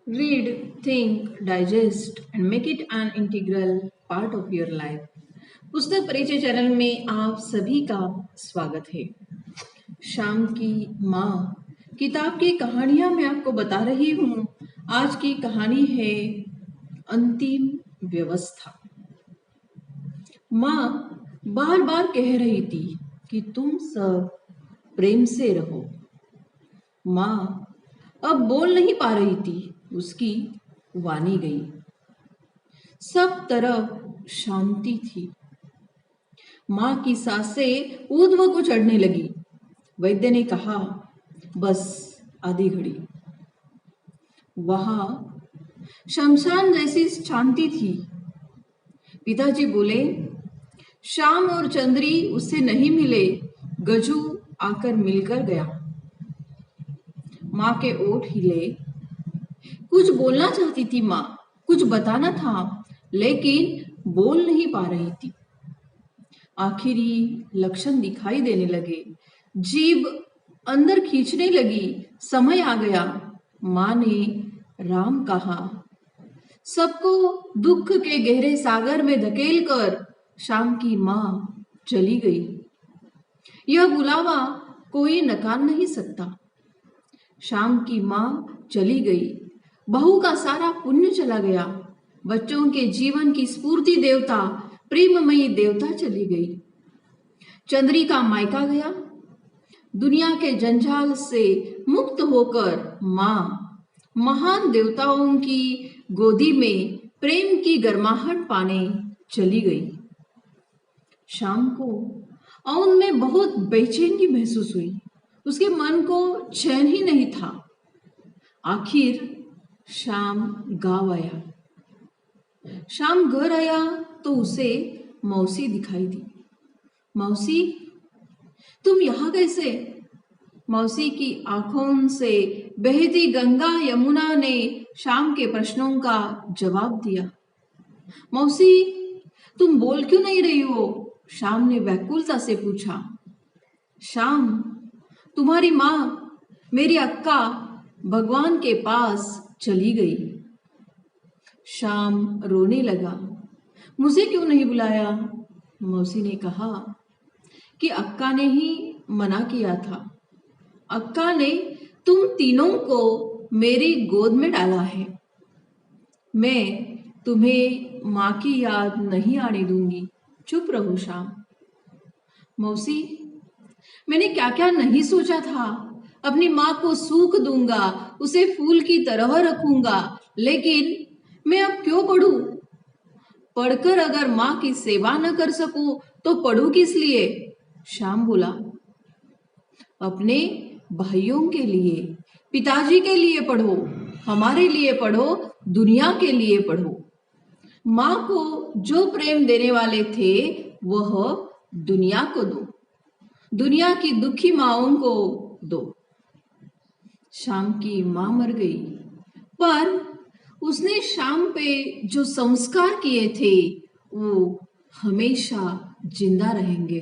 Read, think, digest, and make it an integral part of your life. पुस्तक परिचय channel में आप सभी का स्वागत है। शाम की माँ किताब की कहानियां मैं आपको बता रही हूँ। आज की कहानी है अंतिम व्यवस्था। माँ बार बार कह रही थी कि तुम सब प्रेम से रहो। माँ अब बोल नहीं पा रही थी, उसकी वाणी गई। सब तरफ शांति थी। माँ की सांसें ऊर्ध्व को चढ़ने लगी। वैद्य ने कहा, बस आधी घड़ी। वहां शमशान जैसी शांति थी। पिताजी बोले, श्याम और चंद्री उससे नहीं मिले, गजू आकर मिलकर गया। माँ के ओठ हिले। कुछ बोलना चाहती थी माँ, कुछ बताना था, लेकिन बोल नहीं पा रही थी। आखिरी लक्षण दिखाई देने लगे। जीभ अंदर खींचने लगी। समय आ गया। माँ ने राम कहा। सबको दुख के गहरे सागर में धकेल कर शाम की माँ चली गई। यह बुलावा कोई नकार नहीं सकता। शाम की माँ चली गई। बहू का सारा पुण्य चला गया। बच्चों के जीवन की स्फूर्ति देवता, प्रेममयी देवता चली गई। चंद्री का मायका गया। दुनिया के जंजाल से मुक्त होकर माँ महान देवताओं की गोदी में प्रेम की गर्माहट पाने चली गई। शाम को औन में बहुत बेचैनी महसूस हुई। उसके मन को चैन ही नहीं था। आखिर शाम गाँव आया। शाम घर आया तो उसे मौसी दिखाई दी। मौसी, तुम यहाँ कैसे? मौसी की आंखों से बहती गंगा यमुना ने शाम के प्रश्नों का जवाब दिया। मौसी, तुम बोल क्यों नहीं रही हो? शाम ने व्याकुलता से पूछा। शाम, तुम्हारी माँ, मेरी अक्का भगवान के पास चली गई। शाम रोने लगा। मुझे क्यों नहीं बुलाया? मौसी ने कहा कि अक्का ने ही मना किया था। अक्का ने तुम तीनों को मेरी गोद में डाला है। मैं तुम्हें माँ की याद नहीं आने दूंगी। चुप रहो शाम। मौसी, मैंने क्या क्या नहीं सोचा था। अपनी माँ को सूख दूंगा, उसे फूल की तरह रखूंगा, लेकिन मैं अब क्यों पढ़ूं? पढ़कर अगर माँ की सेवा न कर सकूं तो पढ़ूं किस लिए? श्याम बोला। अपने भाइयों के लिए, पिताजी के लिए पढ़ो, हमारे लिए पढ़ो, दुनिया के लिए पढ़ो। माँ को जो प्रेम देने वाले थे वह दुनिया को दो, दुनिया की दुखी माँओं को दो। शाम की माँ मर गई, पर उसने शाम पे जो संस्कार किए थे वो हमेशा जिंदा रहेंगे।